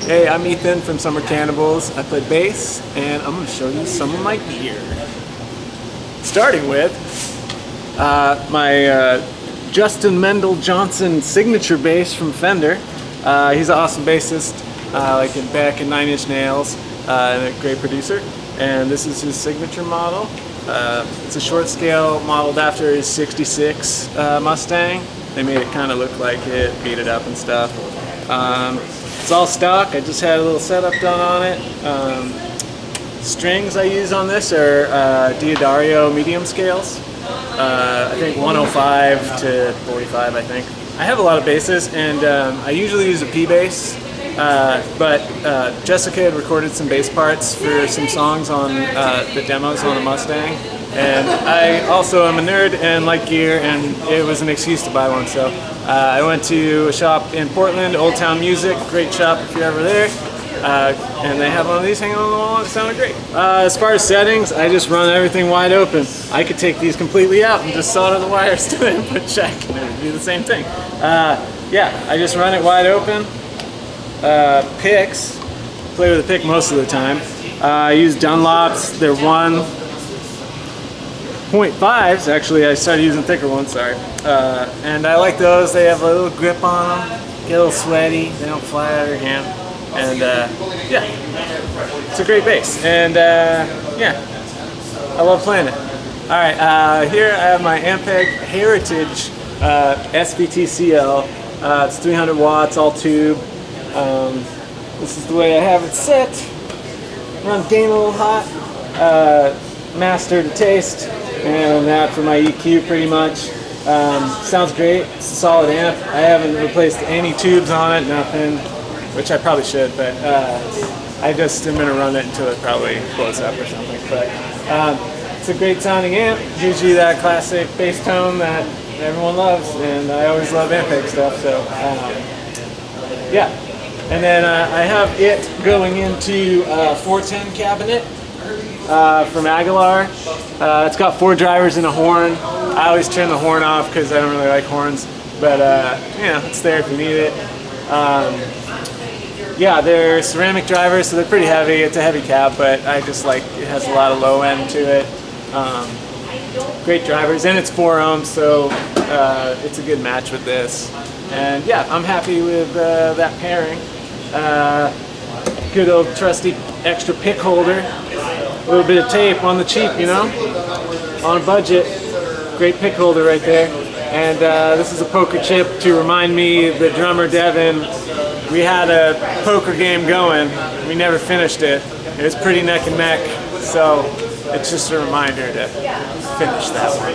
Hey, I'm Ethan from Summer Cannibals. I play bass, and I'm going to show you some of my gear. Starting with my Justin Mendel Johnson signature bass from Fender. He's an awesome bassist, like back in 9 Inch Nails, and a great producer. And this is his signature model. It's a short scale modeled after his '66 Mustang. They made it kind of look like it, beat it up and stuff. It's all stock. I just had a little setup done on it. Strings I use on this are Diodario medium scales. I think 105 to 45, I think. I have a lot of basses, and I usually use a P bass, but Jessica had recorded some bass parts for some songs on the demos on the Mustang. And I also am a nerd and like gear, and it was an excuse to buy one. So I went to a shop in Portland, Old Town Music, great shop if you're ever there. And they have one of these hanging on the wall, and it sounded great. As far as settings, I just run everything wide open. I could take these completely out and just solder the wires to the input jack, and it would be the same thing. Yeah, I just run it wide open. Picks, play with a pick most of the time. I use Dunlops. They're 1.5s, actually. I started using thicker ones, sorry. And I like those. They have a little grip on them, get a little sweaty, they don't fly out of your hand. And yeah, it's a great bass. And yeah, I love playing it. All right, here I have my Ampeg Heritage SVT-CL. It's 300 watts, all tube. This is the way I have it set. Run gain a little hot. Master to taste. And that for my EQ pretty much. Sounds great. It's a solid amp. I haven't replaced any tubes on it, nothing, which I probably should, but I just am going to run it until it probably blows up or something. But it's a great sounding amp. Gives you that classic bass tone that everyone loves, and I always love Ampeg stuff, so yeah. And then I have it going into a 410 cabinet from Aguilar. It's got 4 drivers and a horn. I always turn the horn off because I don't really like horns, but you know, it's there if you need it. Yeah, they're ceramic drivers, so they're pretty heavy. It's a heavy cab, but I just like it has a lot of low end to it. Great drivers, and it's 4 ohms, so it's a good match with this. And yeah, I'm happy with that pairing. Good old trusty extra pick holder. A little bit of tape on the cheap, you know, on a budget. Great pick holder right there. And this is a poker chip to remind me, the drummer Devin, we had a poker game going. We never finished it. It was pretty neck and neck, so it's just a reminder to finish that one.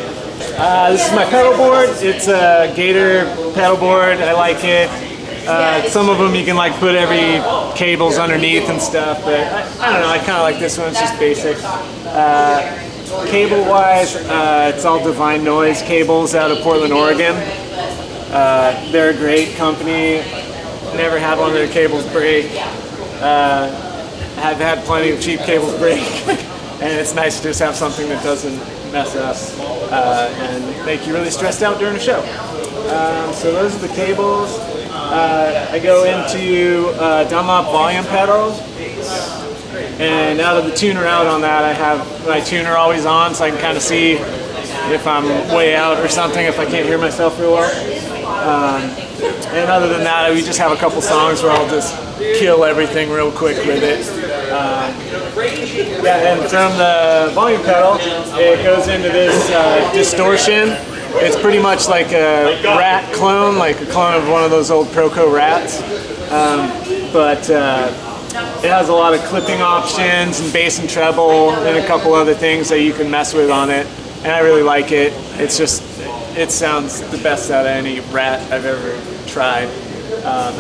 This is my pedal board. It's a Gator pedal board. I like it. Some of them you can like put every cables underneath and stuff, but I don't know, I kind of like this one. It's just basic. Cable wise, it's all Divine Noise cables out of Portland, Oregon. They're a great company. Never had one of their cables break. I've had plenty of cheap cables break, and it's nice to just have something that doesn't mess up and make you really stressed out during a show. So those are the cables. I go into Dunlop volume pedals, and out of the tuner out on that, I have my tuner always on, so I can kind of see if I'm way out or something, if I can't hear myself real well. And other than that, we just have a couple songs where I'll just kill everything real quick with it. Yeah, and from the volume pedal, it goes into this distortion. It's pretty much like a Rat clone, like a clone of one of those old Proco Rats. But it has a lot of clipping options and bass and treble and a couple other things that you can mess with on it. And I really like it. It's just, it sounds the best out of any Rat I've ever tried.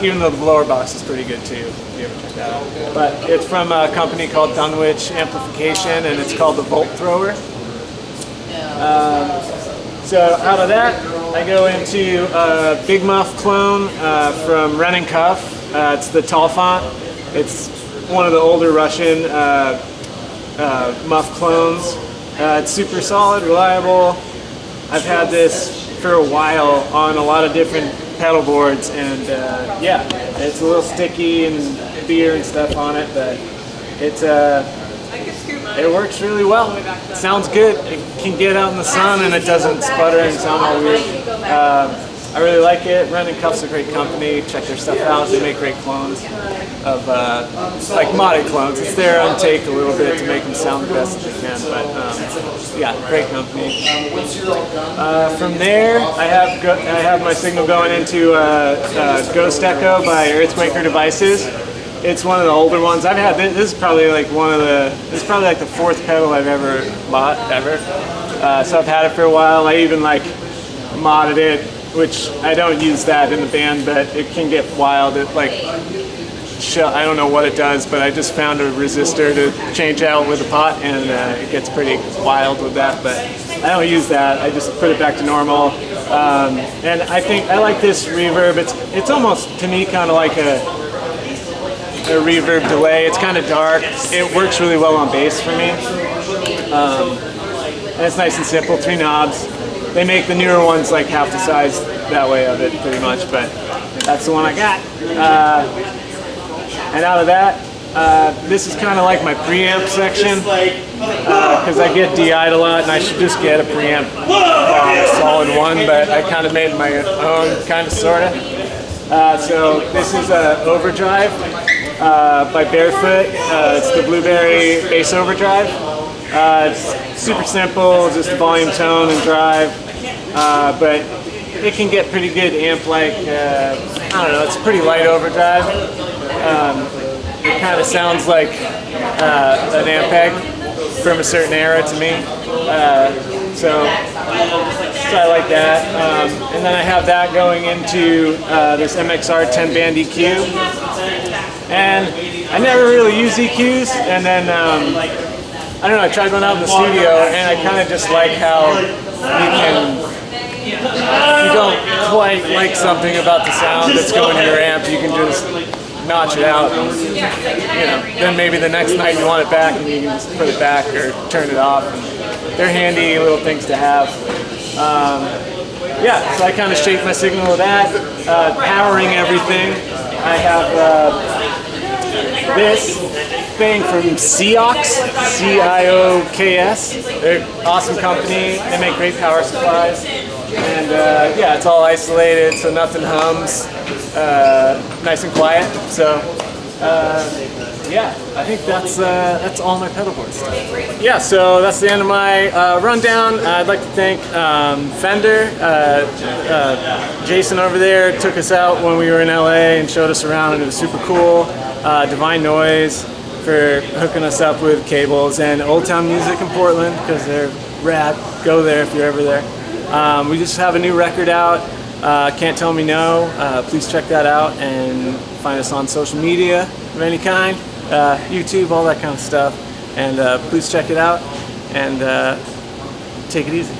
Even though the blower box is pretty good too, if you ever check that out. But it's from a company called Dunwich Amplification, and it's called the Volt Thrower. So out of that, I go into a Big Muff clone from Wren and Cuff. It's the Tall Font. It's one of the older Russian muff clones. It's super solid, reliable. I've had this for a while on a lot of different pedal boards, and yeah, it's a little sticky and with beer and stuff on it, but it works really well. It sounds good. It can get out in the sun and it doesn't sputter and sound all weird. I really like it. Ren and Cuff's a great company. Check their stuff out. They make great clones of like modded clones. It's their own take a little bit to make them sound the best they can. But yeah, great company. From there, I have my signal going into Ghost Echo by Earthquaker Devices. It's one of the older ones. I've had this is probably like this is probably like the 4th pedal I've ever bought ever. So I've had it for a while. I even like modded it, which I don't use that in the band, but it can get wild. It like I don't know what it does, but I just found a resistor to change out with the pot, and it gets pretty wild with that. But I don't use that. I just put it back to normal. And I think I like this reverb. It's almost to me kind of like a reverb delay. It's kind of dark. It works really well on bass for me. And it's nice and simple, 3 knobs. They make the newer ones like half the size that way of it pretty much, but that's the one I got. And out of that, this is kind of like my preamp section, because I get DI'd a lot and I should just get a preamp solid one, but I kind of made my own, kind of, sort of. So this is Overdrive by Barefoot. It's the Blueberry Bass Overdrive. It's super simple, just volume, tone, and drive, but it can get pretty good amp-like. I don't know, it's pretty light overdrive. It kind of sounds like an Ampeg from a certain era to me, so I like that. And then I have that going into this MXR 10-band EQ, and I never really use EQs, and then I don't know, I tried one out in the studio, and I kind of just like how you can, if you don't quite like something about the sound that's going in your amp, you can just notch it out, and, you know, then maybe the next night you want it back and you can just put it back or turn it off. And they're handy little things to have. Yeah, so I kind of shape my signal with that. Powering everything, I have this thing from Ciox, C-I-O-K-S. They're an awesome company. They make great power supplies. And yeah, it's all isolated, so nothing hums. Nice and quiet. So yeah, I think that's all my pedalboard stuff. Yeah, so that's the end of my rundown. I'd like to thank Fender. Jason over there took us out when we were in LA and showed us around, and it was super cool. Divine Noise for hooking us up with cables, and Old Town Music in Portland, because they're rad. Go there if you're ever there. We just have a new record out, Can't Tell Me No. Please check that out, and find us on social media of any kind, YouTube, all that kind of stuff. And please check it out, and take it easy.